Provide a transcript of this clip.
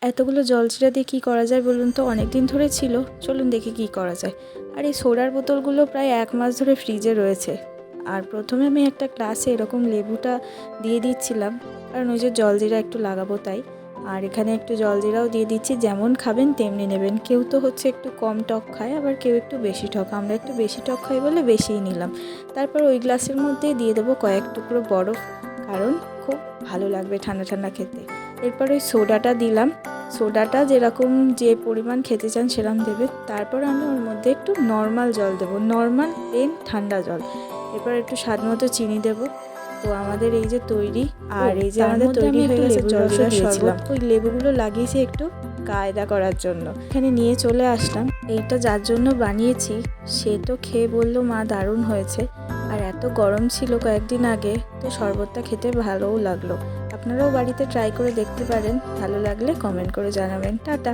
এতগুলো জলজিরা দিয়ে কী করা যায় বলুন তো? অনেক দিন ধরে ছিল, চলুন দেখি কি করা যায়। আর এই সোডার বোতলগুলো প্রায় 1 মাস ধরে ফ্রিজে রয়েছে। আর প্রথমে আমি একটা গ্লাসে এরকম লেবুটা দিয়ে দিচ্ছিলাম, কারণ ওই যে জলজিরা একটু লাগাবো তাই। আর এখানে একটু জলজিরাও দিয়ে দিচ্ছি, যেমন খাবেন তেমনি নেবেন। কেউ তো হচ্ছে একটু কম টক খায়, আবার কেউ একটু বেশি টক, আমরা একটু বেশি টক খাই বলে বেশিই নিলাম। তারপর ওই গ্লাসের মধ্যেই দিয়ে দেবো কয়েক টুকরো বরফ, কারণ খুব ভালো লাগবে ঠান্ডা ঠান্ডা খেতে। এরপর ওই সোডাটা দিলাম, সোডাটা যেরকম যে পরিমাণ খেতে চান সেরকম দেবে। তারপর আমি ওর মধ্যে একটু নর্মাল জল দেবো, নর্মাল প্লেন ঠান্ডা জল। এরপর একটু স্বাদ মতো চিনি দেবো। তো আমাদের এই যে তৈরি, আর এই যে আমাদের তৈরি হয়ে গেছে জলজিরা শরবত। ওই লেবুগুলো লাগিয়েছি একটু কায়দা করার জন্য। এখানে নিয়ে চলে আসলাম। এইটা যার জন্য বানিয়েছি সে তো খেয়ে বললো মা দারুণ হয়েছে। আর এত গরম ছিল কয়েকদিন আগে, তো শরবতটা খেতে ভালোও লাগলো। আপনারাও বাড়িতে ট্রাই করে দেখতে পারেন, ভালো লাগলে কমেন্ট করে জানাবেন। টাটা।